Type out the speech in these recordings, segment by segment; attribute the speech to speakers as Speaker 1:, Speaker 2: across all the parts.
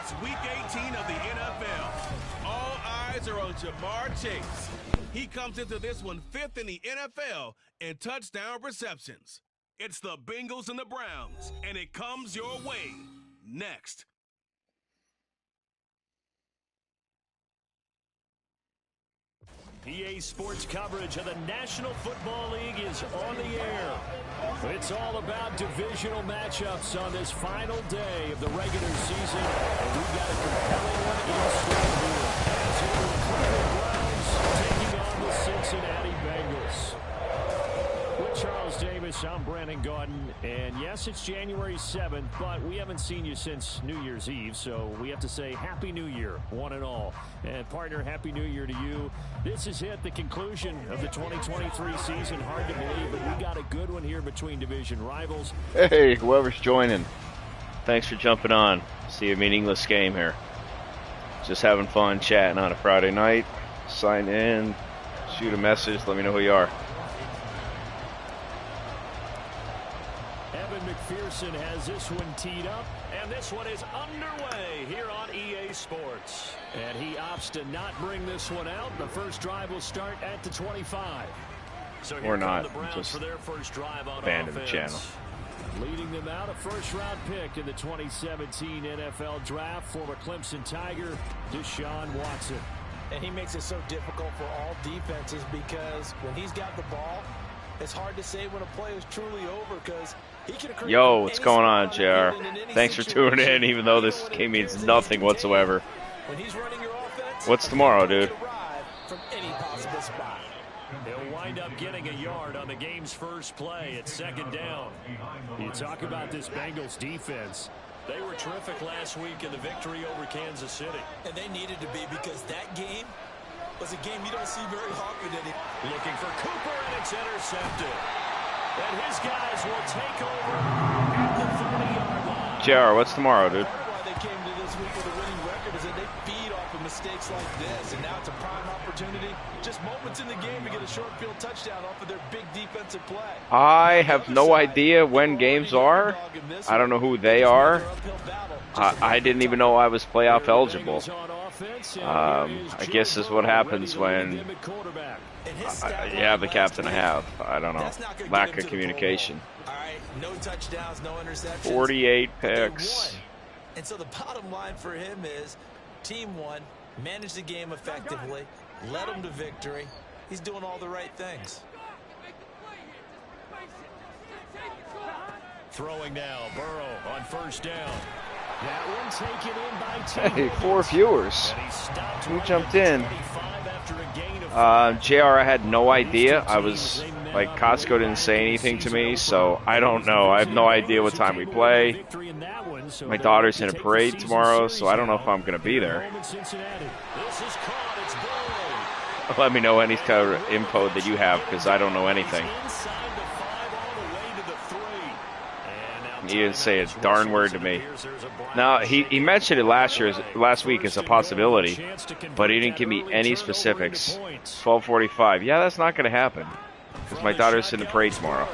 Speaker 1: It's Week 18 of the NFL. All eyes are on Jamar Chase. He comes into this one 5th in the NFL in touchdown receptions. It's the Bengals and the Browns, and it comes your way next.
Speaker 2: EA Sports coverage of the National Football League is on the air. It's all about divisional matchups on this final day of the regular season. And we've got a compelling one in store here. As the Cleveland Browns taking on the Cincinnati Bengals. With Charles Davis, I'm Brandon Gaudin. And yes, it's January 7th, but we haven't seen you since New Year's Eve. So we have to say Happy New Year, one and all. And partner, Happy New Year to you. This is the conclusion of the 2023 season. Hard to believe, but we got a good one here between division rivals.
Speaker 3: Hey, whoever's joining, thanks for jumping on. See a meaningless game here. Just having fun chatting on a Friday night. Sign in, shoot a message, let me know who you are.
Speaker 2: Evan McPherson has this one teed up, and this one is underway here on EA Sports. And he opts to not bring this one out. The first drive will start at the 25. So here
Speaker 3: or not,
Speaker 2: the Browns
Speaker 3: just
Speaker 2: for their first drive on
Speaker 3: abandon
Speaker 2: offense.
Speaker 3: the channel.
Speaker 2: Leading them out, a first-round pick in the 2017 NFL Draft, former Clemson Tiger, Deshaun Watson.
Speaker 4: And he makes it so difficult for all defenses because when he's got the ball, it's hard to say when a play is truly over because he can create.
Speaker 3: Yo, what's going on, JR? Thanks for tuning in, even though this game means nothing whatsoever.
Speaker 4: When he's running your offense,
Speaker 3: what's tomorrow, dude?
Speaker 4: From any possible spot.
Speaker 2: They'll wind up getting a yard on the game's first play at second down. You talk about this Bengals defense. They were terrific last week in the victory over Kansas City.
Speaker 4: And they needed to be because that game was a game you don't see very often.
Speaker 2: Looking for Cooper, and it's intercepted. And his guys will take over at the 30-yard line.
Speaker 3: JR, what's tomorrow, dude?
Speaker 4: Part of why they came to this week with a winning record is that they feed off of mistakes like this, and now it's a prime opportunity. Just moments in the game to get a short field touchdown off of their big defensive play.
Speaker 3: I have no idea when games are. I don't know who they are. I didn't even know I was playoff eligible. I guess this is what happens when you have the captain I have. I don't know. Lack of communication. 48 picks.
Speaker 4: And so the bottom line for him is team won, managed the game effectively, led them to victory. He's doing all the right things.
Speaker 2: Throwing now, Burrow on first down. That one taken in by
Speaker 3: Hey, 4 viewers. Who jumped in? JR, I had no idea. I was like, Costco didn't say anything to me, so I don't know. I have no idea what time we play. My daughter's in a parade tomorrow, so I don't know if I'm going to be there. Let me know any kind of info that you have, because I don't know anything. He didn't say a darn word to me. Now, he mentioned it last week as a possibility, but he didn't give me any specifics. 12:45. Yeah, that's not going to happen, because my daughter's in the parade tomorrow.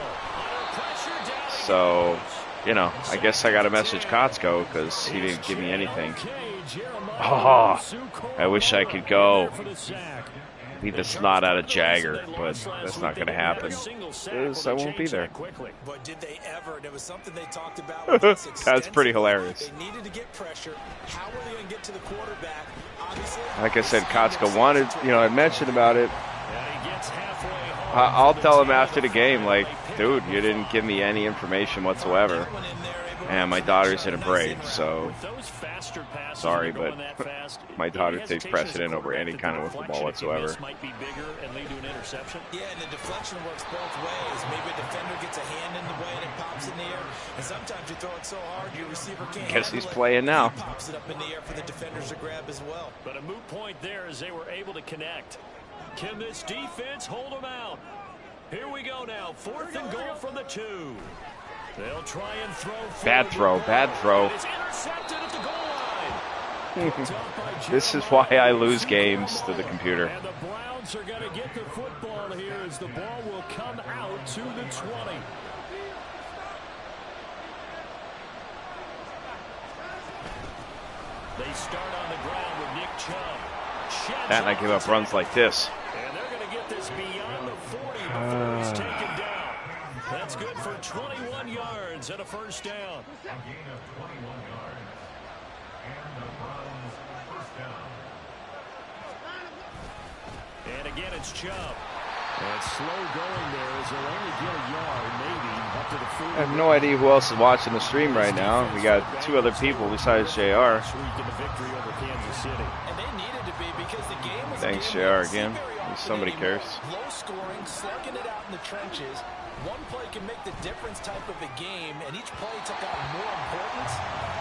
Speaker 3: So, you know, I guess I got to message Costco, because he didn't give me anything. Oh, I wish I could go. Beat the snot out of Jagger, but that's not going to happen, because I won't be there.
Speaker 4: But did they ever? There was something they talked about.
Speaker 3: That's pretty hilarious.
Speaker 4: They needed to get pressure. How were they going to get to the quarterback? Obviously,
Speaker 3: like I said, Costco wanted, I mentioned about it. I'll tell him after the game, like, dude, you didn't give me any information whatsoever. And my daughter's in a parade, so sorry, but my daughter takes precedent over any kind of football whatsoever.
Speaker 4: Yeah, and the deflection works both ways. Maybe a defender gets a hand in the way and it pops in the air. And sometimes you throw it so hard your receiver can't.
Speaker 3: Guess he's playing now.
Speaker 4: He pops it up in the air for the defenders to grab as well.
Speaker 2: But a moot point there as they were able to connect. Can this defense hold them out? Here we go now. 4th and goal from the 2. They'll try and throw.
Speaker 3: Bad throw. This is why I lose games to the computer.
Speaker 2: And the Browns are going to get the football here as the ball will come out to the 20. They start on the ground with Nick Chubb.
Speaker 3: That and I give up runs like this.
Speaker 2: And they're going to get this beyond the 40 before he's taken down. That's good for 21 yards and a first down. And again, it's Chubb. And slow going there as they'll only get a yard, maybe, up to the 40.
Speaker 3: I have no idea who else is watching the stream right now. We got 2 other people besides JR. Thanks, JR, again. Somebody cares.
Speaker 4: Low scoring, slugging it out in the trenches. One play can make the difference type of a game, and each play took on more importance,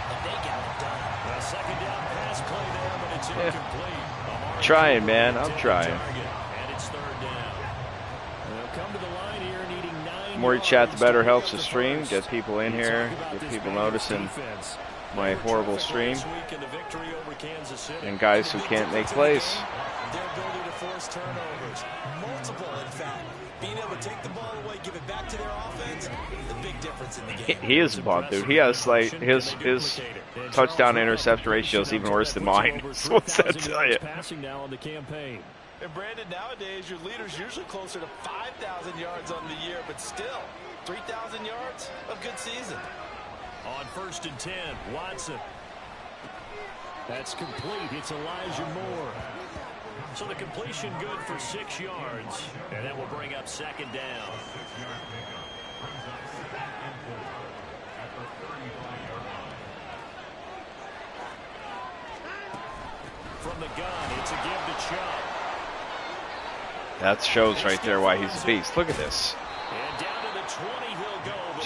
Speaker 4: and they got it done.
Speaker 2: A second down pass play there, but it's incomplete.
Speaker 3: Trying, man. I'm trying.
Speaker 2: And it's third down. They'll come to the line here needing 9
Speaker 3: The more you chat, the better helps the stream. Get people in here. Get people noticing my horrible stream. And guys who can't make plays.
Speaker 4: Their ability to force turnovers. Multiple, in fact. Being able to take the ball away, give it back to their offense, the big difference in the game.
Speaker 3: He is a bum, dude. He has, like, his touchdown to interception ratio is even worse than mine. So what's that tell you?
Speaker 2: Passing now on the campaign.
Speaker 4: And Brandon, nowadays, your leader's usually closer to 5,000 yards on the year, but still, 3,000 yards, a good season.
Speaker 2: On 1st and 10, Watson. That's complete. It's Elijah Moore. So the completion good for 6 yards. And that will bring up second down. From the gun, it's a give to Chubb.
Speaker 3: That shows right there why he's a beast. Look at this.
Speaker 2: And down to the 20 he'll go.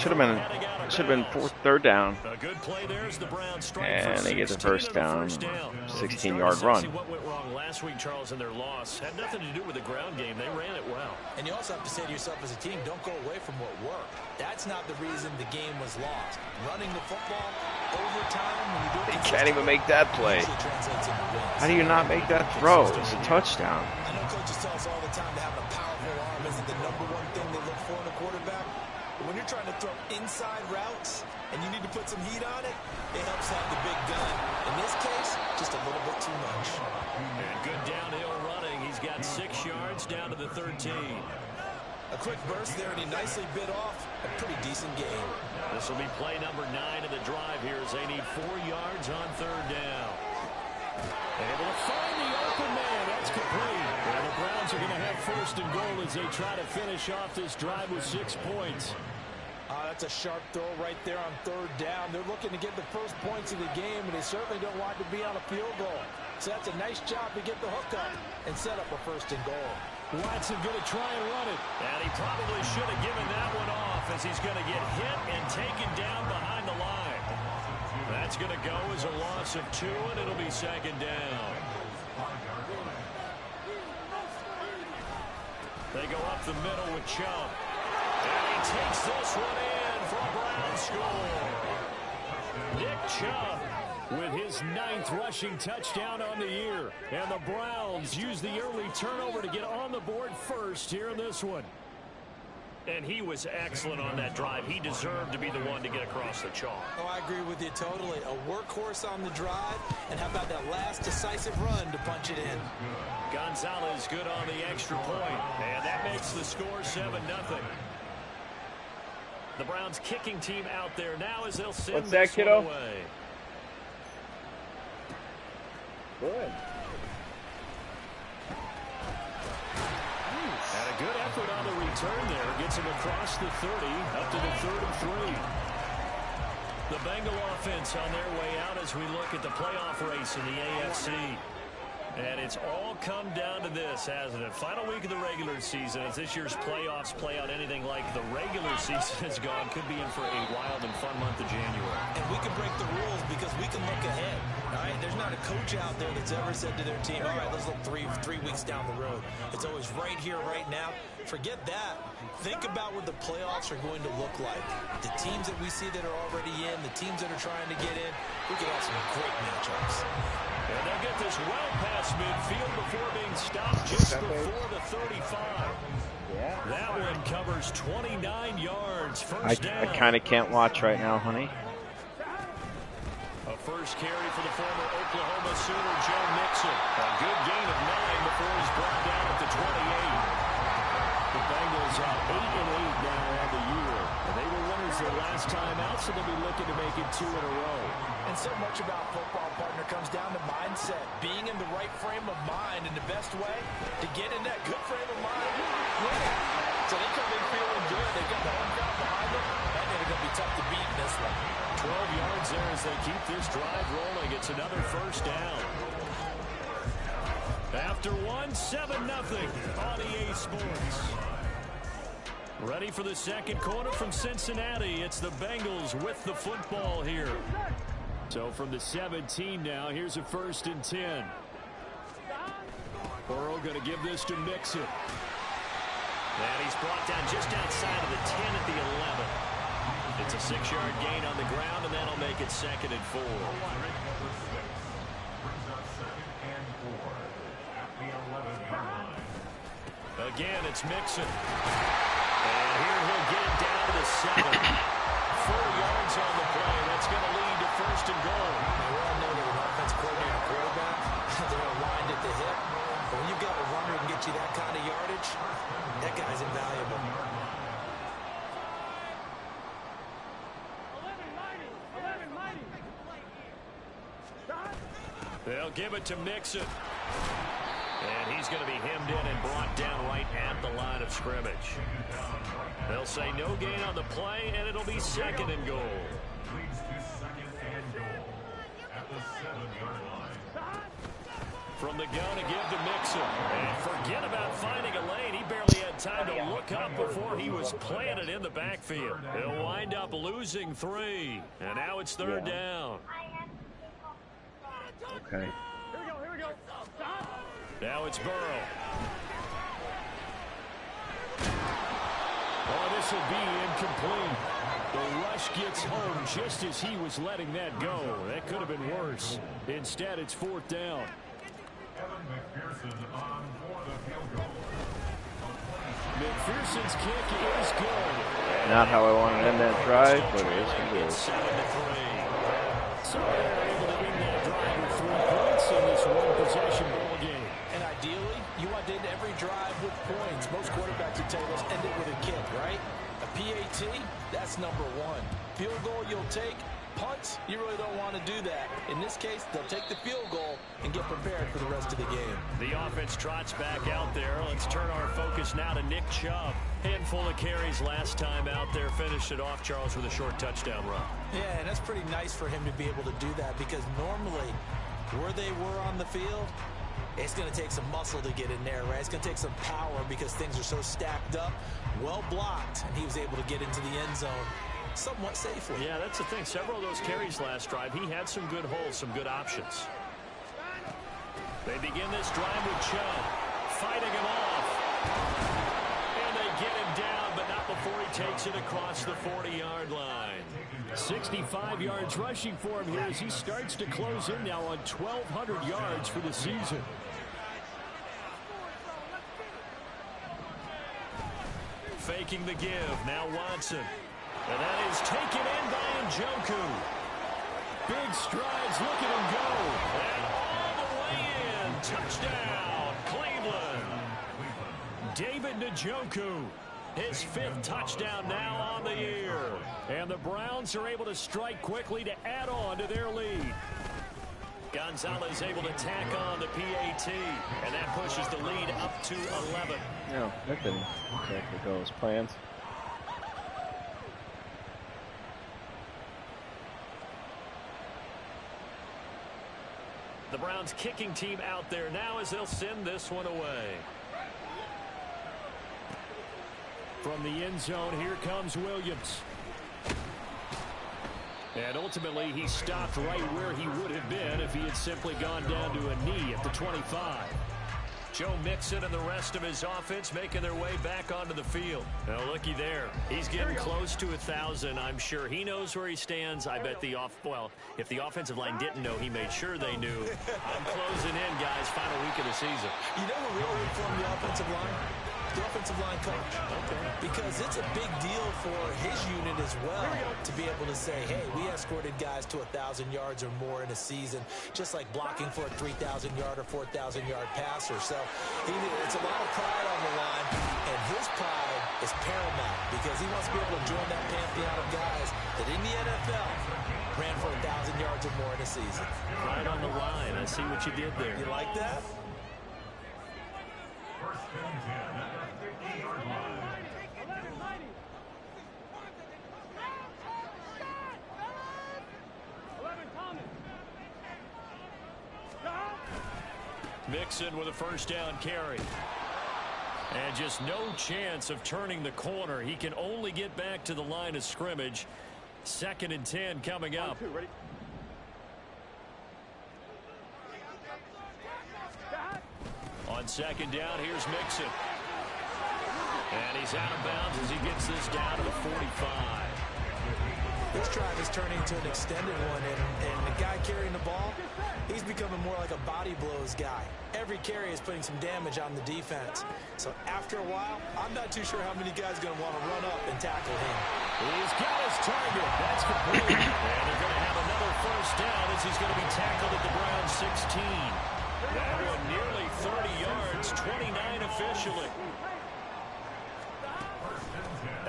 Speaker 3: Should have been third down.
Speaker 2: A good play. There's the Browns strike
Speaker 3: And
Speaker 2: for
Speaker 3: they get the
Speaker 2: 16
Speaker 3: first down. 16-yard run.
Speaker 2: What went wrong last week, Charles, in their loss had nothing to do with the ground game. They ran it well.
Speaker 4: And you also have to say to yourself as a team, don't go away from what worked. That's not the reason the game was lost. Running the football, overtime, when you do it,
Speaker 3: They can't even make that play. How do you not make that throw? It's a touchdown.
Speaker 4: I know coaches tell us all the time that having a powerful arm isn't the #1 thing they look for in a quarterback. But when you're trying to throw inside routes and you need to put some heat on it, it helps have the big gun. In this case, just a little bit too much.
Speaker 2: And good downhill running. He's got 6 yards down to the 13.
Speaker 4: A quick burst there, and he nicely bit off a pretty decent game.
Speaker 2: This will be play number 9 of the drive here as they need 4 yards on third down. Able to find the open man. That's complete. And the Browns are going to have 1st and goal as they try to finish off this drive with 6 points.
Speaker 4: That's a sharp throw right there on third down. They're looking to get the first points of the game, and they certainly don't want to be on a field goal. So that's a nice job to get the hook up and set up a 1st and goal.
Speaker 2: Watson going to try and run it. And he probably should have given that one off as he's going to get hit and taken down behind the line. That's going to go as a loss of 2, and it'll be 2nd down. They go up the middle with Chubb. And he takes this one in for a Brown score. Nick Chubb with his 9th rushing touchdown on the year. And the Browns use the early turnover to get on the board first here in this one. And he was excellent on that drive. He deserved to be the one to get across the chalk.
Speaker 4: Oh, I agree with you totally. A workhorse on the drive, and how about that last decisive run to punch it in?
Speaker 2: Gonzalez good on the extra point, and that makes the score 7-0. The Browns kicking team out there now as they'll send
Speaker 3: What's that,
Speaker 2: this one
Speaker 3: kiddo?
Speaker 2: away.
Speaker 3: Good.
Speaker 2: And a good effort on the return there. Gets him across the 30, up to the 3rd and 3. The Bengal offense on their way out as we look at the playoff race in the AFC. And it's all come down to this, hasn't it? Final week of the regular season. As this year's playoffs play out anything like the regular season has gone, could be in for a wild and fun month of January.
Speaker 4: And we can break the rules because we can look ahead. All right, there's not a coach out there that's ever said to their team, all right, let's look three weeks down the road. It's always right here, right now. Forget that. Think about what the playoffs are going to look like. The teams that we see that are already in, the teams that are trying to get in, we could have some great matchups.
Speaker 2: And they'll get this well past midfield before being stopped just before the 35.
Speaker 3: Yeah.
Speaker 2: That one covers 29 yards.
Speaker 3: I kind of can't watch right now, honey.
Speaker 2: A first carry for the former Oklahoma Sooner, Joe Mixon. A good gain of 9 before he's brought down at the 28. The Bengals are 8-8 now on the year. And they were winners their last time out, so they'll be looking to make it 2 in a row.
Speaker 4: And so much about football, partner, comes down to mindset. Being in the right frame of mind, and the best way to get in that good frame of mind. So they come in feeling good. They got the home crowd behind them. And they're going to be tough to beat in this one.
Speaker 2: 12 yards there as they keep this drive rolling. It's another first down. After 7-0 on EA Sports. Ready for the second quarter from Cincinnati. It's the Bengals with the football here. So from the 17 now, here's a 1st and 10. Burrow going to give this to Mixon. And he's brought down just outside of the 10 at the 11. It's a 6-yard gain on the ground, and that'll make it 2nd and 4. Again, it's Mixon. And here he'll get it down to the 7. 4 yards on the play. That's going to lead to 1st and goal.
Speaker 4: We all know that an offensive coordinator quarterback, they're aligned at the hip. But when you've got a runner who can get you that kind of yardage, that guy's invaluable.
Speaker 2: They'll give it to Mixon. And he's going to be hemmed in and brought down right at the line of scrimmage. They'll say no gain on the play, and it'll be 2nd and goal. From the gun to give to Mixon. And forget about finding a lane. He barely had time to look up before he was planted in the backfield. He'll wind up losing 3. And now it's 3rd down.
Speaker 3: Okay.
Speaker 2: Now it's Burrow. Oh, this will be incomplete. The rush gets home just as he was letting that go. That could have been worse. Instead, it's 4th down. McPherson's kick is good.
Speaker 3: Not how I wanted to end that drive, but it is good.
Speaker 2: 7-3. So they're able to end that drive with 3 points in this one-possession ball game.
Speaker 4: And ideally, you want to end every drive with points. Most quarterbacks would tell you, let's end it with a kick, right? A PAT, that's number 1. Field goal you'll take. Punts, you really don't want to do that. In this case, they'll take the field goal and get prepared for the rest of the game.
Speaker 2: The offense trots back out there. Let's turn our focus now to Nick Chubb. Handful of carries last time out there. Finished it off, Charles, with a short touchdown run.
Speaker 4: Yeah, and that's pretty nice for him to be able to do that because normally where they were on the field, it's going to take some muscle to get in there, right? It's going to take some power because things are so stacked up, well blocked, and he was able to get into the end zone somewhat safely.
Speaker 2: Yeah, that's the thing. Several of those carries last drive, he had some good holes, some good options. They begin this drive with Chubb, fighting him off. And they get him down, but not before he takes it across the 40-yard line. 65 yards rushing for him here as he starts to close in now on 1,200 yards for the season. Faking the give, now Watson. And that is taken in by Njoku. Big strides, look at him go. And all the way in. Touchdown, Cleveland. David Njoku, his 5th touchdown now on the year. And the Browns are able to strike quickly to add on to their lead. Gonzalez able to tack on the PAT. And that pushes the lead up to 11.
Speaker 3: No, that didn't exactly go as planned.
Speaker 2: The Browns kicking team out there now as they'll send this one away. From the end zone, here comes Williams. And ultimately, he stopped right where he would have been if he had simply gone down to a knee at the 25. Joe Mixon and the rest of his offense making their way back onto the field. Now, looky there. He's getting close to 1,000. I'm sure he knows where he stands. I bet if the offensive line didn't know, he made sure they knew. I'm closing in, guys. Final week of the season.
Speaker 4: You know who really informed the offensive line? the offensive line coach. Okay. Because it's a big deal for his unit as well to be able to say, hey, we escorted guys to 1,000 yards or more in a season, just like blocking for a 3,000-yard or 4,000-yard passer. So it's a lot of pride on the line, and his pride is paramount because he wants to be able to join that pantheon of guys that in the NFL ran for 1,000 yards or more in a season.
Speaker 2: Right on the line. I see what you did there.
Speaker 4: You like that?
Speaker 2: Mixon with a first down carry. And just no chance of turning the corner. He can only get back to the line of scrimmage. 2nd and 10 coming up. On 2nd down, here's Mixon. And he's out of bounds as he gets this down to the 45.
Speaker 4: This drive is turning into an extended one, and the guy carrying the ball, he's becoming more like a body blows guy. Every carry is putting some damage on the defense. So after a while, I'm not too sure how many guys are going to want to run up and tackle him.
Speaker 2: He's got his target. That's complete. And they're going to have another first down as he's going to be tackled at the Browns 16. That one nearly 30 yards, 29 officially.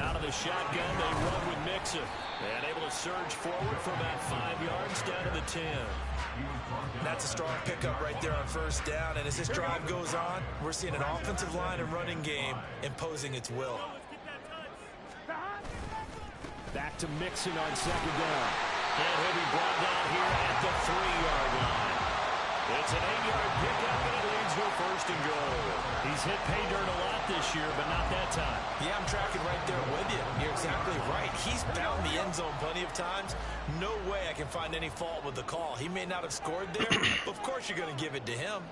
Speaker 2: Out of the shotgun, they run with Mixon. And able to surge forward for about 5 yards down to the 10.
Speaker 4: That's a strong pickup right there on first down. And as this drive goes on, we're seeing an offensive line and running game imposing its will.
Speaker 2: Back to Mixon on 2nd down. And he'll be brought down here at the 3-yard line. It's an 8-yard pickup, and it leads to a 1st and goal. He's hit pay dirt a lot this year, but not that time.
Speaker 4: Yeah, I'm tracking right there with you. You're exactly right. He's found the end zone plenty of times. No way I can find any fault with the call. He may not have scored there, but of course you're going to give it to him.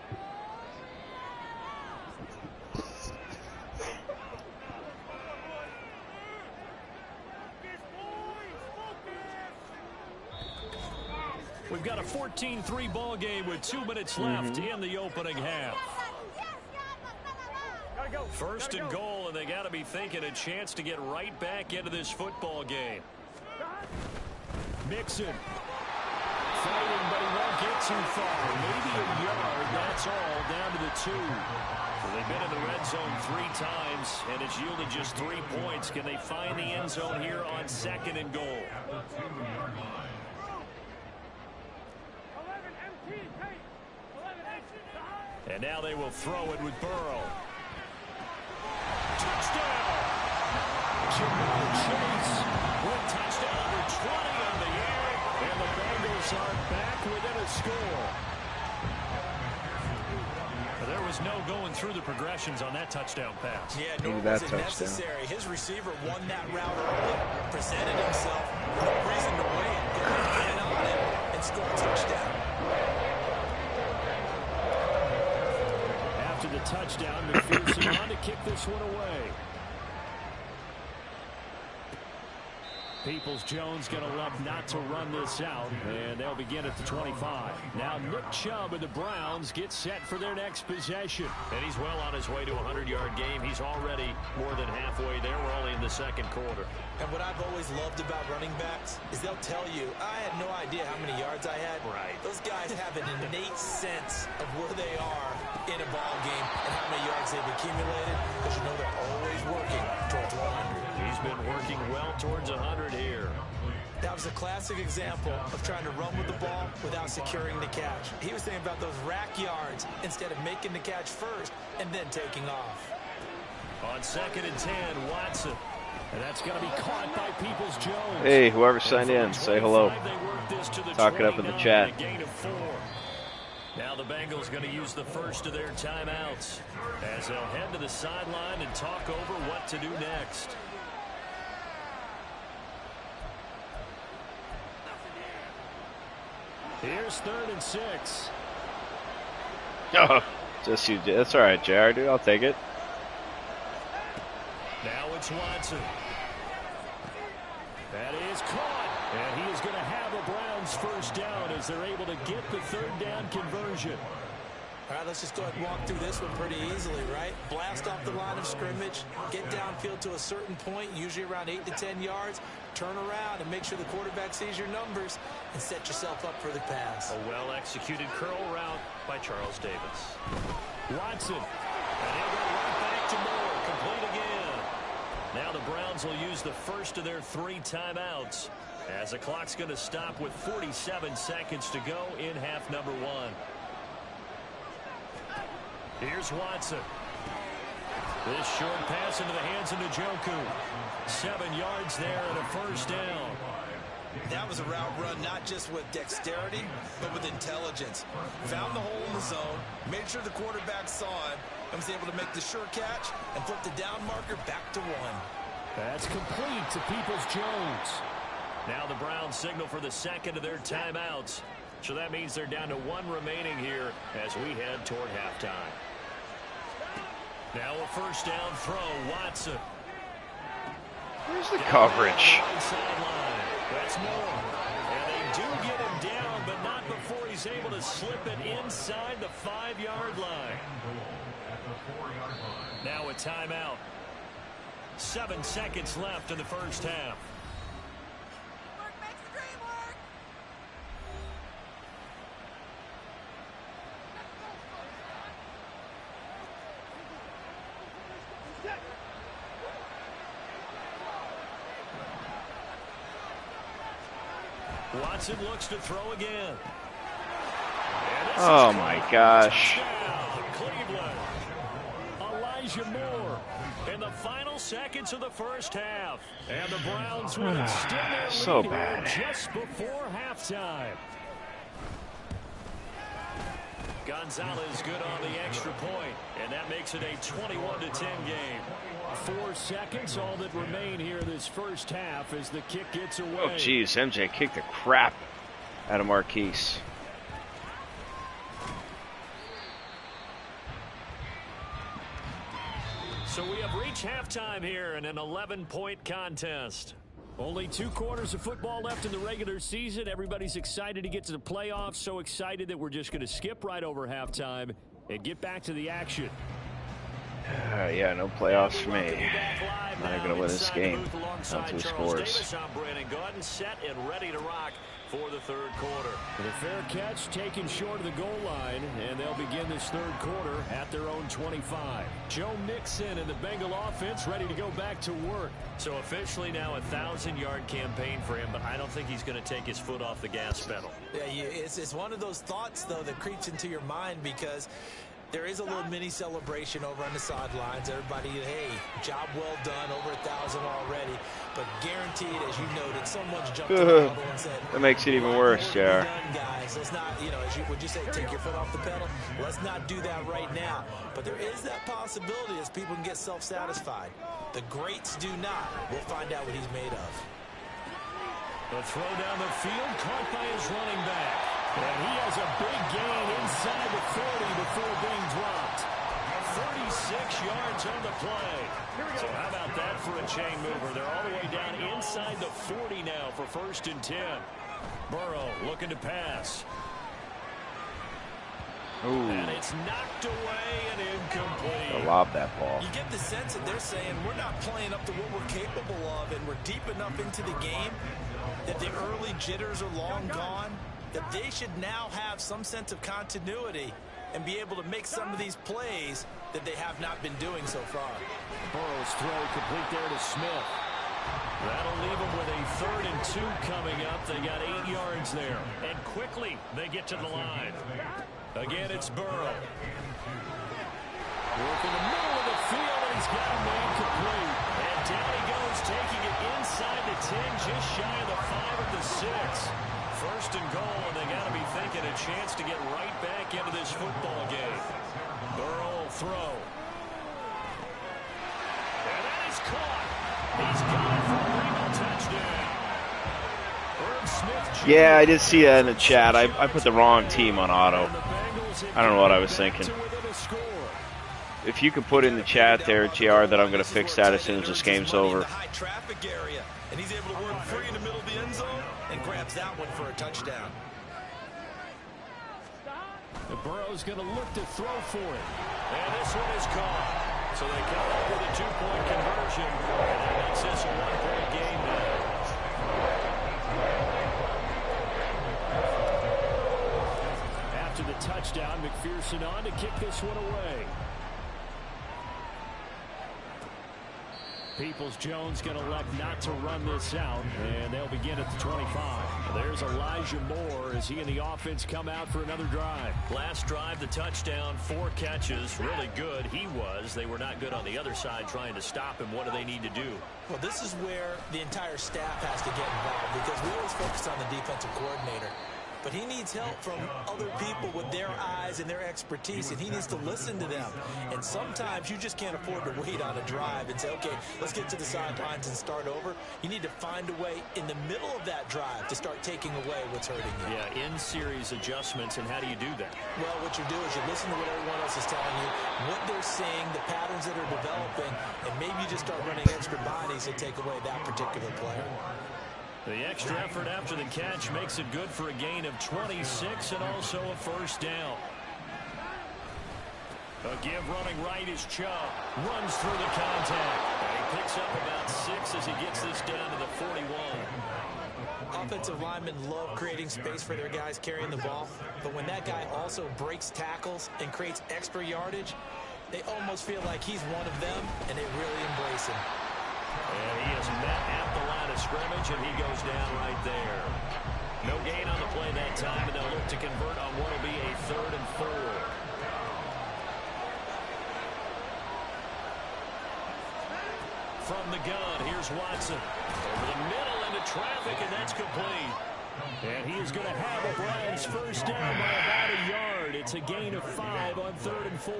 Speaker 2: We've got a 14-3 ball game with 2 minutes left in the opening half. 1st and goal, and they got to be thinking a chance to get right back into this football game. Mixon. Fighting, but he won't get too far. Maybe a yard, that's all, down to the 2. Well, they've been in the red zone 3 times, and it's yielded just 3 points. Can they find the end zone here on 2nd and goal? And now they will throw it with Burrow. Touchdown! Jamar Chase with touchdown number 20 on the air, and the Bengals are back within a score. There was no going through the progressions on that touchdown pass.
Speaker 4: Yeah, nor was it necessary. His receiver won that route early, presented himself, no reason to wait, go ahead on it, and score a touchdown.
Speaker 2: After the touchdown, McPherson on to kick this one away. Peoples-Jones going to love not to run this out, and they'll begin at the 25. Now Nick Chubb of the Browns gets set for their next possession. And he's well on his way to a 100-yard game. He's already more than halfway there. We're only in the 2nd quarter.
Speaker 4: And what I've always loved about running backs is they'll tell you, I had no idea how many yards I had.
Speaker 2: Right.
Speaker 4: Those guys have an innate sense of where they are in a ball game and how many yards they've accumulated, because you know they're always working towards 100.
Speaker 2: He's been working well towards 100 here.
Speaker 4: That was a classic example of trying to run with the ball without securing the catch. He was thinking about those rack yards instead of making the catch first and then taking off.
Speaker 2: On 2nd and 10, Watson. And that's going to be caught by Peoples-Jones.
Speaker 3: Hey, whoever signed in, say hello. Talk it up in the chat.
Speaker 2: Now the Bengals going to use the first of their timeouts as they'll head to the sideline and talk over what to do next. Here's 3rd and 6.
Speaker 3: Oh, just you. That's all right, JR, dude. I'll take it.
Speaker 2: Now it's Watson. That is caught. And he is going to have a Browns first down as they're able to get the 3rd down conversion.
Speaker 4: All right, let's just go ahead and walk through this one pretty easily, right? Blast off the line of scrimmage, get downfield to a certain point, usually around 8 to 10 yards, turn around and make sure the quarterback sees your numbers and set yourself up for the pass.
Speaker 2: A well-executed curl route by Charles Davis. Watson, and he'll go right back to Moore, complete again. Now the Browns will use the first of their 3 timeouts as the clock's going to stop with 47 seconds to go in half number 1. Here's Watson. This short pass into the hands of Njoku. 7 yards there and a first down.
Speaker 4: That was a route run not just with dexterity, but with intelligence. Found the hole in the zone, made sure the quarterback saw it, and was able to make the sure catch and flip the down marker back to 1.
Speaker 2: That's complete to Peoples-Jones. Now the Browns signal for the second of their timeouts. So that means they're down to 1 remaining here as we head toward halftime. Now a first down throw, Watson.
Speaker 3: Where's the coverage?
Speaker 2: That's more. And they do get him down, but not before he's able to slip it inside the 5-yard line. Now a timeout. 7 seconds left in the first half. Watson looks to throw again.
Speaker 3: Oh my gosh.
Speaker 2: Cleveland. Elijah Moore in the final seconds of the first half. And the Browns will extend their
Speaker 3: So
Speaker 2: lead
Speaker 3: bad.
Speaker 2: just before halftime. Gonzalez good on the extra point, and that makes it a 21-10 game. 4 seconds, all that remain here this first half as the kick gets away.
Speaker 3: Oh, geez, MJ kicked the crap out of Marquise.
Speaker 2: So we have reached halftime here in an 11-point contest. Only 2 quarters of football left in the regular season. Everybody's excited to get to the playoffs, so excited that we're just going to skip right over halftime and get back to the action.
Speaker 3: Yeah, no playoffs for me. I'm not going to win this game. Not 2 scores.
Speaker 2: I'm Brandon Gaudin, set and ready to rock for the third quarter. The fair catch taken short of the goal line, and they'll begin this third quarter at their own 25. Joe Mixon and the Bengal offense ready to go back to work. So officially now a 1,000-yard campaign for him, but I don't think he's going to take his foot off the gas pedal.
Speaker 4: Yeah, it's one of those thoughts, though, that creeps into your mind because there is a little mini celebration over on the sidelines. Everybody, hey, job well done, over 1,000 already. But guaranteed, as you noted, someone's jumped in the huddle and said,
Speaker 3: that makes it even worse, JR.
Speaker 4: Guys, let's not, would you say take your foot off the pedal? Let's not do that right now. But there is that possibility as people can get self-satisfied. The greats do not. We'll find out what he's made of.
Speaker 2: The throw down the field, caught by his running back. And he has a big gain inside the 40 before being dropped. 36 yards on the play. So how about that for a chain mover? They're all the way down inside the 40 now for 1st and 10. Burrow looking to pass.
Speaker 3: Ooh.
Speaker 2: And it's knocked away and incomplete.
Speaker 3: I'll lob that ball.
Speaker 4: You get the sense that they're saying we're not playing up to what we're capable of, and we're deep enough into the game that the early jitters are long gone, that they should now have some sense of continuity and be able to make some of these plays that they have not been doing so far.
Speaker 2: Burrow's throw complete there to Smith. That'll leave them with a 3rd and 2 coming up. They got 8 yards there. And quickly they get to the line. Again, it's Burrow. Work in the middle of the field, and he's got a man complete. And down he goes, taking it inside the 10, just shy of the 5 of the 6. 1st and goal, and they got to be thinking a chance to get right back into this football game. Burrow will throw. And that is caught. He's got it for a legal touchdown. Herb Smith.
Speaker 3: Yeah, I did see that in the chat. I put the wrong team on auto. I don't know what I was thinking. If you could put in the chat there, JR, that I'm going to fix that as soon as this game's over.
Speaker 4: High traffic area, and he's able to work free in the middle of the end zone and grabs that one for a touchdown.
Speaker 2: Burrow's going to look to throw for it. And this one is caught. So they come up with a 2-point conversion. And that makes this a 1-point game now. After the touchdown, McPherson on to kick this one away. Peoples-Jones going to elect not to run this out, and they'll begin at the 25. There's Elijah Moore as he and the offense come out for another drive.
Speaker 5: Last drive, the touchdown, 4 catches, really good. He was. They were not good on the other side trying to stop him. What do they need to do?
Speaker 4: Well, this is where the entire staff has to get involved because we always focus on the defensive coordinator. But he needs help from other people with their eyes and their expertise, and he needs to listen to them. And sometimes you just can't afford to wait on a drive and say, okay, let's get to the sidelines and start over. You need to find a way in the middle of that drive to start taking away what's hurting you.
Speaker 5: Yeah, in-series adjustments, and how do you do that?
Speaker 4: Well, what you do is you listen to what everyone else is telling you, what they're seeing, the patterns that are developing, and maybe you just start running extra bodies to take away that particular player.
Speaker 5: The extra effort after the catch makes it good for a gain of 26 and also a first down. A give running right is Chubb. Runs through the contact. And he picks up about 6 as he gets this down to the 41.
Speaker 4: Offensive linemen love creating space for their guys carrying the ball, but when that guy also breaks tackles and creates extra yardage, they almost feel like he's one of them, and they really embrace him.
Speaker 5: And he is met at the line of scrimmage, and he goes down right there. No gain on the play that time, and they'll look to convert on what will be a 3rd and 4. From the gun, here's Watson. Over the middle into traffic, and that's complete.
Speaker 2: And he is going to have a Browns first down by about a yard. It's a gain of 5 on 3rd and 4.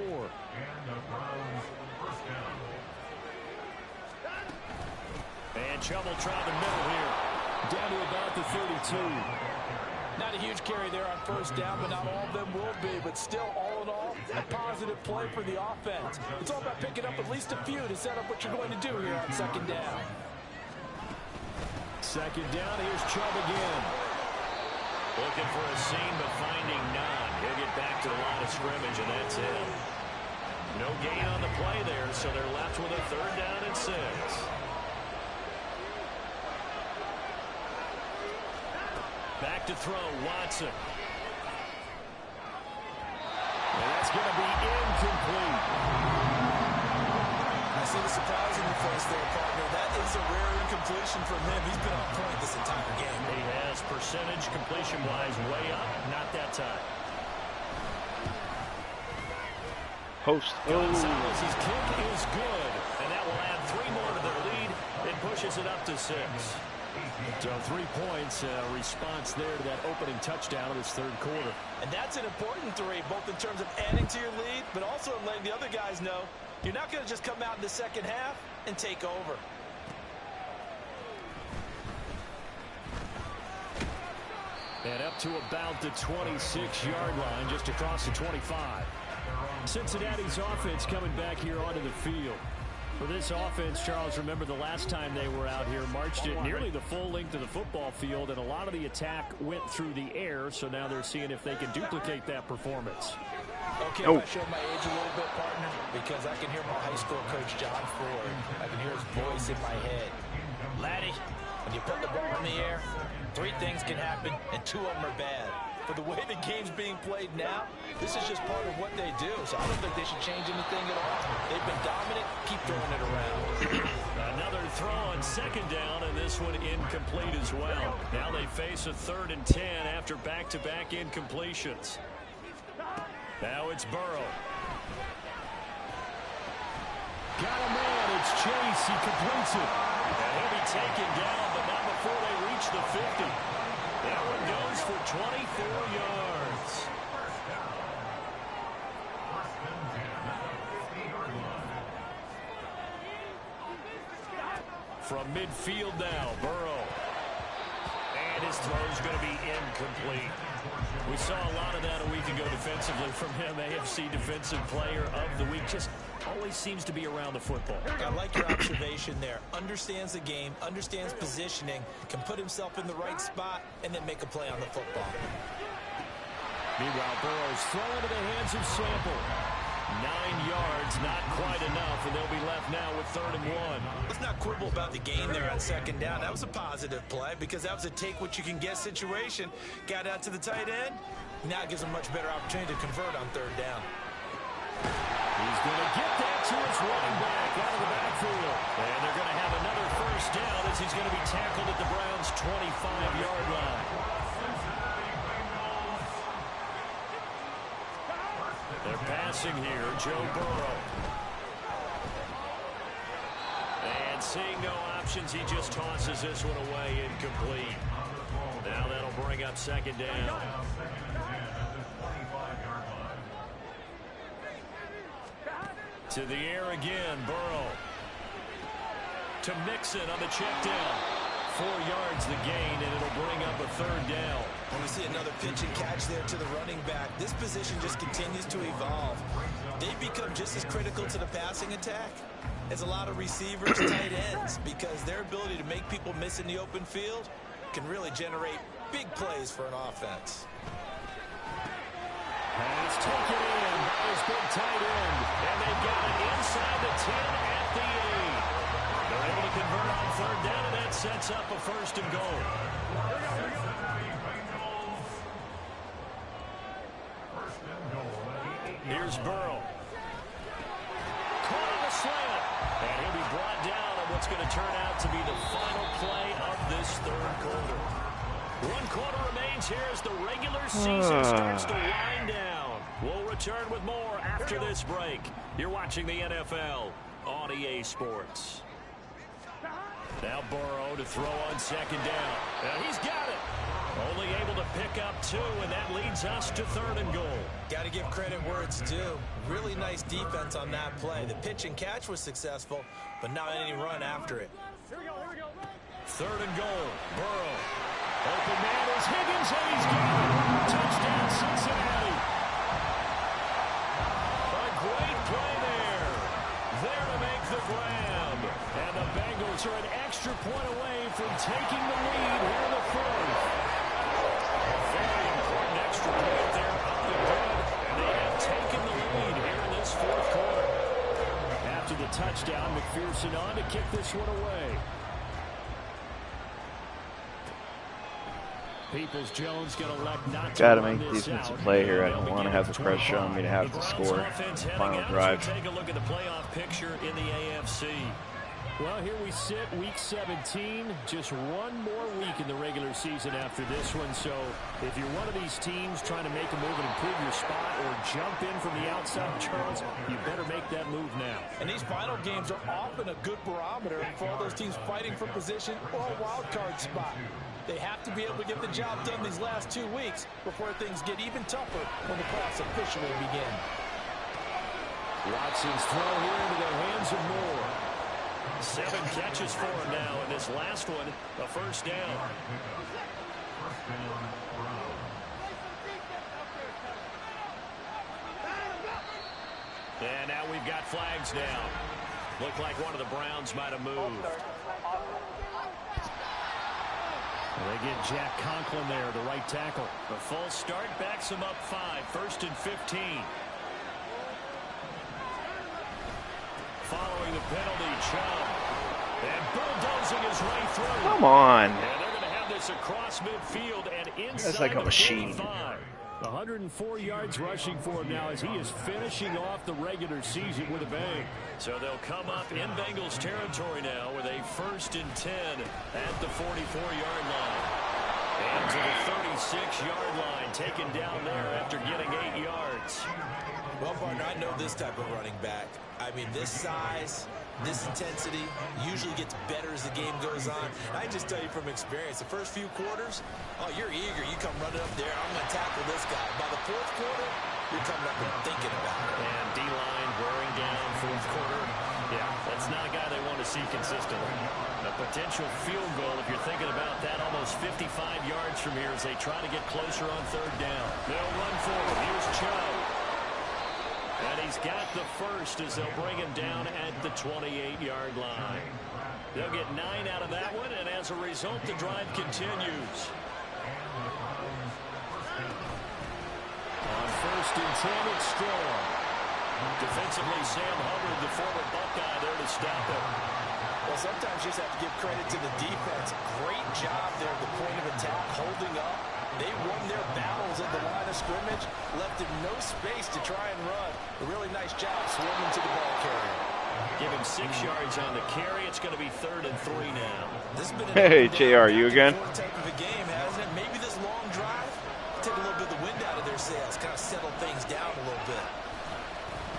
Speaker 5: And Chubb will try the middle here.
Speaker 2: Down to about the 32.
Speaker 4: Not a huge carry there on first down, but not all of them will be. But still, all in all, a positive play for the offense. It's all about picking up at least a few to set up what you're going to do here on 2nd down.
Speaker 2: 2nd down, here's Chubb again.
Speaker 5: Looking for a seam, but finding none. He'll get back to the line of scrimmage, and that's it. No gain on the play there, so they're left with a 3rd down and 6. Back to throw, Watson.
Speaker 2: And that's going to be incomplete.
Speaker 4: I see the surprise in your face there, partner. That is a rare incompletion from him. He's been on point this entire game.
Speaker 5: He has percentage completion-wise way up. Not that time.
Speaker 3: Post.
Speaker 5: Gonzalez's kick is good, and that will add 3 more to their lead. It pushes it up to 6.
Speaker 2: So 3 points, response there to that opening touchdown of this 3rd quarter.
Speaker 4: And that's an important 3, both in terms of adding to your lead, but also in letting the other guys know you're not going to just come out in the second half and take over.
Speaker 2: And up to about the 26-yard line, just across the 25. Cincinnati's offense coming back here onto the field. For this offense, Charles, remember the last time they were out here, marched it nearly the full length of the football field, and a lot of the attack went through the air, so now they're seeing if they can duplicate that performance.
Speaker 4: Okay, if I show my age a little bit, partner, because I can hear my high school coach, John Ford. I can hear his voice in my head. Laddie, when you put the ball in the air, 3 things can happen, and 2 of them are bad. For the way the game's being played now, this is just part of what they do. So I don't think they should change anything at all. They've been dominant. Keep throwing it around.
Speaker 5: Another throw on 2nd down, and this one incomplete as well. Now they face a 3rd and 10 after back-to-back incompletions. Now it's Burrow.
Speaker 2: Got a man. It's Chase. He completes it.
Speaker 5: And he'll be taken down, but not before they reach the 50. That one goes for 24 yards. From midfield now, Burrow. And his throw's going to be incomplete. We saw a lot of that a week ago defensively from him. AFC Defensive Player of the Week. Just always seems to be around the football.
Speaker 4: I like your observation there. Understands the game, understands positioning, can put himself in the right spot, and then make a play on the football.
Speaker 2: Meanwhile, Burrow's throw into the hands of Sample. 9 yards, not quite enough, and they'll be left now with 3rd and 1.
Speaker 4: Let's not quibble about the gain there on 2nd down. That was a positive play because that was a take-what-you-can-get situation. Got out to the tight end. Now it gives him a much better opportunity to convert on 3rd down.
Speaker 2: He's going to get that to his running back out of the backfield. And they're going to have another 1st down as he's going to be tackled at the Browns' 25-yard line. They're passing here, Joe Burrow. And seeing no options, he just tosses this one away incomplete. Now that'll bring up 2nd down. To the air again, Burrow. To Mixon on the check down. 4 yards the gain, and it'll bring up a 3rd down.
Speaker 4: When we see another pitch and catch there to the running back, this position just continues to evolve. They become just as critical to the passing attack as a lot of receivers, tight ends, because their ability to make people miss in the open field can really generate big plays for an offense.
Speaker 2: And it's taken in by his big tight end, and they've got it inside the 10 at the 8. They're able to convert on 3rd down, and that sets up a 1st and goal. Here's Burrow. Caught on the slant. And he'll be brought down on what's going to turn out to be the final play of this 3rd quarter. 1 quarter remains here as the regular season starts to wind down. We'll return with more after this break. You're watching the NFL on EA Sports. Now Burrow to throw on 2nd down. And he's got it. Only able to pick up 2, and that leads us to 3rd and goal.
Speaker 4: Got to give credit where it's due. Really nice defense on that play. The pitch and catch was successful, but not any run after it.
Speaker 2: Here we go. 3rd and goal. Burrow. Open man is Higgins, and he's got it. Touchdown, Cincinnati. A great play there. There to make the grab. And the Bengals are an extra point away from taking the lead here in the 4th. A very important extra point there up the good. And they have taken the lead here in this 4th quarter. After the touchdown, McPherson on to kick this one away. Peoples-Jones going to elect not to
Speaker 3: Gotta make defensive play here. I don't want to have the pressure on me to have to score. Final drive.
Speaker 2: Take a look at the playoff picture in the AFC. Well, here we sit, Week 17. Just 1 more week in the regular season after this one. So if you're one of these teams trying to make a move and improve your spot or jump in from the outside, Charles, you better make that move now.
Speaker 4: And these final games are often a good barometer for all those teams fighting for position or a wild card spot. They have to be able to get the job done these last 2 weeks before things get even tougher when the playoffs officially begin.
Speaker 2: Watson's throw here into the hands of Moore. 7 catches for him now, and this last one, a 1st down. And now we've got flags down. Looked like one of the Browns might have moved. They get Jack Conklin there, the right tackle. The false start backs him up 5, 1st and 15. Following the penalty, Chubb. And bulldozing his way through.
Speaker 3: Come on.
Speaker 2: And they're going to have this across midfield and inside.
Speaker 3: That's like a machine.
Speaker 2: 45. 104 yards rushing for him now as he is finishing off the regular season with a bang. So they'll come up in Bengals territory now with a 1st and 10 at the 44-yard line. And to the 36-yard line, taken down there after getting 8 yards.
Speaker 4: Well, partner, I know this type of running back. I mean, this size, this intensity usually gets better as the game goes on. I just tell you from experience, the first few quarters, oh, you're eager. You come running up there, I'm going to tackle this guy. By the 4th quarter, you're coming up and thinking about it.
Speaker 2: And D-line wearing down 4th quarter. Yeah, that's not a guy they want to see consistently. A potential field goal, if you're thinking about that, almost 55 yards from here as they try to get closer on 3rd down. They'll run forward. Here's Chubb. And he's got the 1st as they'll bring him down at the 28-yard line. They'll get 9 out of that one, and as a result, the drive continues. On 1st and 10, it's Strong. Defensively, Sam Hubbard, the former Buckeye, there to stop him.
Speaker 4: Well, sometimes you just have to give credit to the defense. Great job there at the point of attack, holding up. They won their battles at the line of scrimmage, left him no space to try and run. A really nice job swarming to the ball carrier.
Speaker 2: Give him 6 yards on the carry. It's going to be 3rd and 3 now.
Speaker 4: This has been
Speaker 3: Hey, JR, you again?
Speaker 4: Type of a game, hasn't it? Maybe this long drive take a little bit of the wind out of their sails, kind of settle things down a little bit.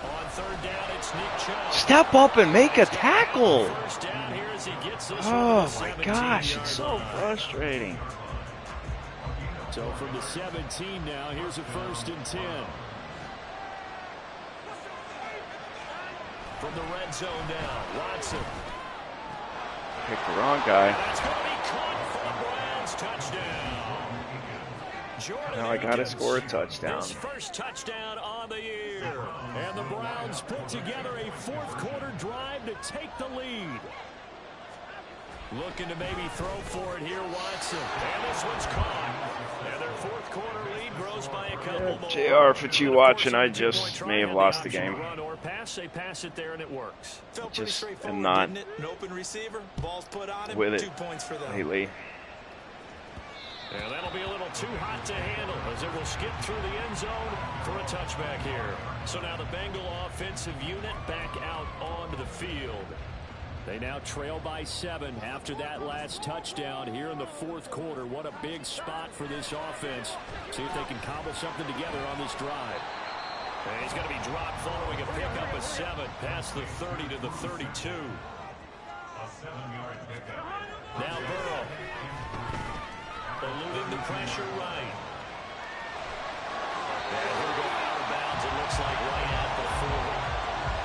Speaker 2: On 3rd down, it's Nick Chubb.
Speaker 3: Step up and make a tackle.
Speaker 2: First down here as he gets this
Speaker 3: Oh my gosh, it's so frustrating.
Speaker 2: So from the 17 now, here's a 1st and 10. From the red zone now, Watson.
Speaker 3: Picked the wrong guy.
Speaker 2: That's going to be caught for the Browns. Touchdown. Jordan
Speaker 3: Now I gotta
Speaker 2: Akins,
Speaker 3: score a touchdown.
Speaker 2: his first touchdown on the year. And the Browns put together a 4th quarter drive to take the lead. Looking to maybe throw for it here, Watson. And this one's caught. And their 4th quarter lead grows by a couple more.
Speaker 3: JR, if it's you watching, I just may have lost the game.
Speaker 2: Run or pass, they pass it there and it works.
Speaker 4: Felt pretty
Speaker 3: Just
Speaker 4: straightforward,
Speaker 3: am not
Speaker 4: didn't it? An open receiver, ball's put on him,
Speaker 3: with it
Speaker 4: 2 points for them.
Speaker 3: lately.
Speaker 2: And that'll be a little too hot to handle as it will skip through the end zone for a touchback here. So now the Bengal offensive unit back out onto the field. They now trail by 7 after that last touchdown here in the 4th quarter. What a big spot for this offense. See if they can cobble something together on this drive. And he's going to be dropped following a pickup of 7 past the 30 to the 32. Now Burrow. Eluding the pressure right. And he'll go out of bounds, it looks like, right at the 40.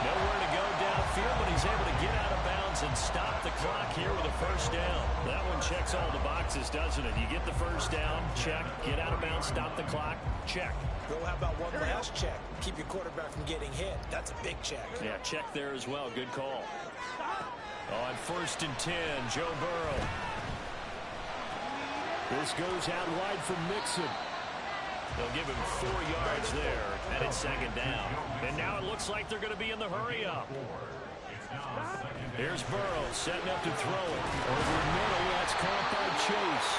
Speaker 2: Nowhere to go downfield, but he's able to get out of bounds and stop the clock here with a 1st down. That one checks all the boxes, doesn't it? You get the 1st down, check. Get out of bounds, stop the clock, check.
Speaker 4: Well, how about one last check? Keep your quarterback from getting hit. That's a big check.
Speaker 2: Yeah, check there as well. Good call. On 1st and 10, Joe Burrow. This goes out wide from Mixon. They'll give him 4 yards there, and it's 2nd down. And now it looks like they're going to be in the hurry-up. Here's Burrow setting up to throw it. Over the middle, that's caught by Chase.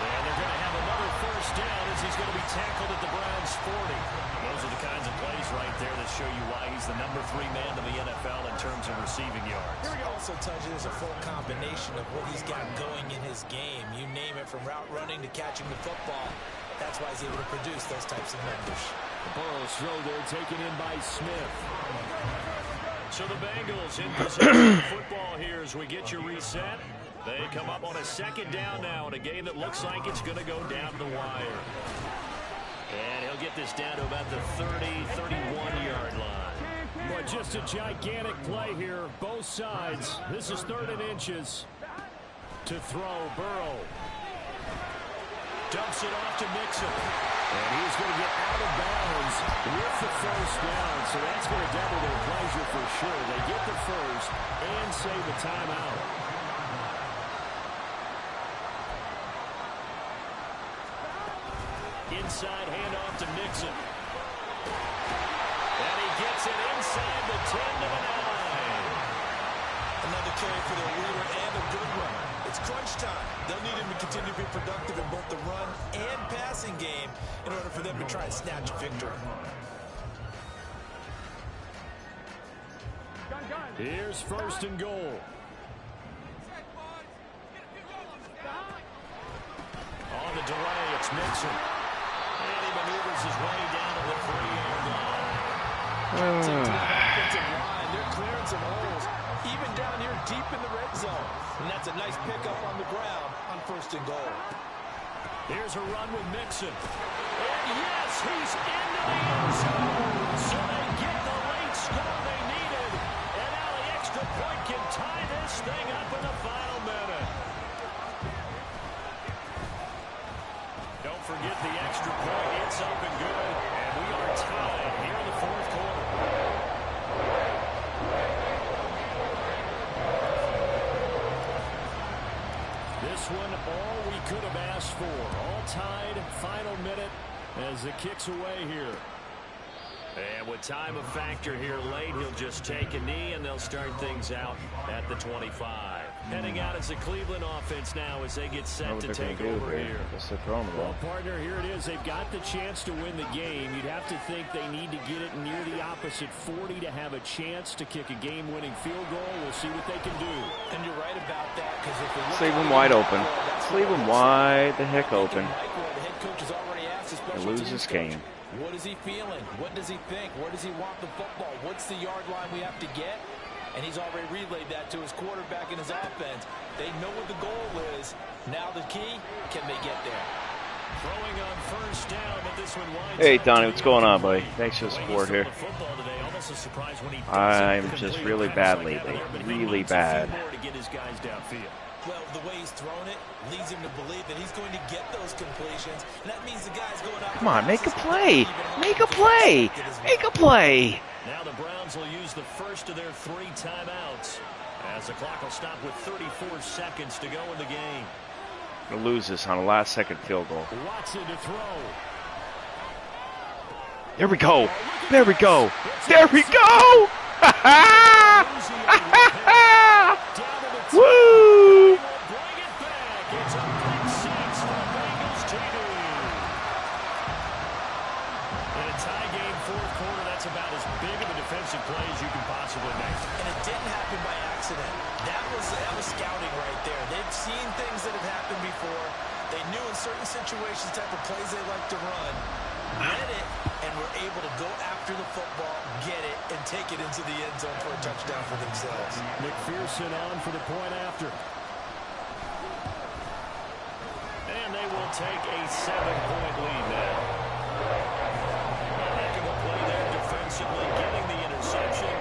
Speaker 2: And they're going to have another 1st down as he's going to be tackled at the Browns' 40. Those are the kinds of plays right there that show you why he's the number 3 man in the NFL in terms of receiving yards.
Speaker 4: Here he also touches a full combination of what he's got going in his game. You name it, from route running to catching the football. That's why he's able to produce those types of numbers.
Speaker 2: Burrow's throw there taken in by Smith. So the Bengals in possession of the football here as we get your reset. They come up on a 2nd down now in a game that looks like it's going to go down the wire. And he'll get this down to about the 30, 31-yard line. But just a gigantic play here, both sides. This is 3rd and inches to throw. Burrow dumps it off to Mixon. And he's going to get out of bounds with the 1st down. So that's going to double their pleasure for sure. They get the 1st and save a timeout. Inside handoff to Mixon. And he gets it inside the 10 to the 9.
Speaker 4: Another carry for their leader and a good one. It's crunch time. They'll need him to continue to be productive in both the run and passing game in order for them to try and snatch a victory.
Speaker 2: Here's 1st and goal. On the delay, it's Mixon. And he maneuvers his way down to the 3-yard line. Offensive line, they're clearing some holes, even down here deep in the red zone.
Speaker 4: And that's a nice pickup on the ground on 1st and goal.
Speaker 2: Here's a run with Mixon. And yes, he's into the end zone. So they get the late score they needed. And now the extra point can tie this thing up in the final minute. Don't forget the extra point. It's up and good. And we are tied here in the 4th quarter. This one, all we could have asked for. All tied, final minute. as the kick's away here. And with time of factor here late, he'll just take a knee, and they'll start things out at the 25. Heading out as the Cleveland offense now as they get set to take over here. Well, partner, here it is. They've got the chance to win the game. You'd have to think they need to get it near the opposite 40 to have a chance to kick a game-winning field goal. We'll see what they can do.
Speaker 4: And you're right about that, because if they
Speaker 3: leave him wide open. Leave him wide the heck open.
Speaker 4: The head coach has already asked the special
Speaker 3: And lose this game.
Speaker 4: What is he feeling? What does he think? Where does he want the football? What's the yard line we have to get? And he's already relayed that to his quarterback and his offense. They know what the goal is. Now the key, can they get there?
Speaker 2: Throwing on first down, but this one winds
Speaker 3: Hey,
Speaker 2: up
Speaker 3: Donnie, what's going on, buddy? Thanks for the support here. I'm just really bad lately. Really bad.
Speaker 4: Well, the way he's thrown it leads him to believe that he's going to get those completions. And that means the guy's going out.
Speaker 3: Come on, make a play. Make a play. Make a play.
Speaker 2: Now the Browns will use the first of their 3 timeouts as the clock will stop with 34 seconds to go in the game.
Speaker 3: We'll lose this on a last-second field goal.
Speaker 2: Watson to throw.
Speaker 3: There we go. There we go. There we go. Ha ha. Woo.
Speaker 2: Bring it back. It's a big 6 for Bengals TV. In a tie game, fourth quarter, that's about as big of a defensive play as you can possibly make.
Speaker 4: And it didn't happen by accident. That was scouting right there. They've seen things that have happened before. They knew in certain situations type of plays they like to run. Read it, and were able to go after the football, get it, and take it into the end zone for a touchdown for themselves.
Speaker 2: McPherson on for the point after. And they will take a 7-point lead now. Heck of a play there defensively, getting the interception,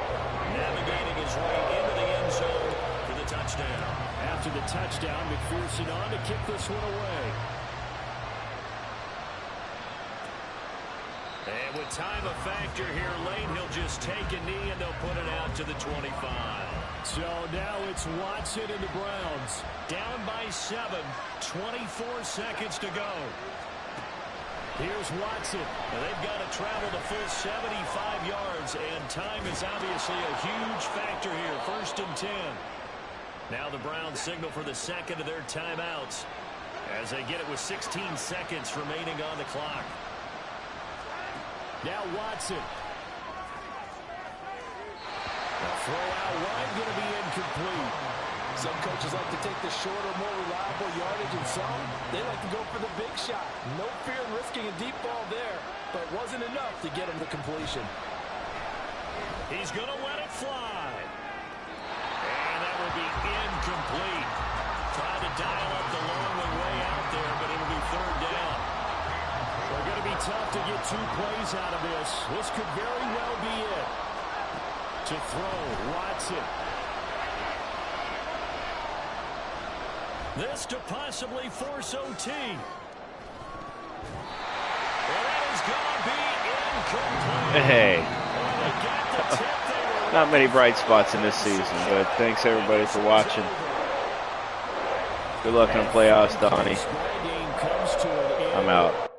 Speaker 2: navigating his way into the end zone for the touchdown. After the touchdown, McPherson on to kick this one away. And with time a factor here late, he'll just take a knee and they'll put it out to the 25. So now it's Watson and the Browns. Down by 7, 24 seconds to go. Here's Watson. Now they've got to travel the full 75 yards, and time is obviously a huge factor here. 1st and 10. Now the Browns signal for the second of their timeouts as they get it with 16 seconds remaining on the clock. Now Watson. The throw out wide going to be incomplete.
Speaker 4: Some coaches like to take the shorter, more reliable yardage, and some, they like to go for the big shot. No fear in risking a deep ball there, but it wasn't enough to get him the completion.
Speaker 2: He's going to let it fly. And that will be incomplete. Tried to dial up the long way out there, but it'll be 3rd down. They're going to be tough to get 2 plays out of this. This could very well be it. To throw, Watson. This to possibly force OT. And that is going to be incomplete.
Speaker 3: Hey. Not many bright spots in this season, but thanks everybody for watching. Good luck in the playoffs, Donnie. I'm out.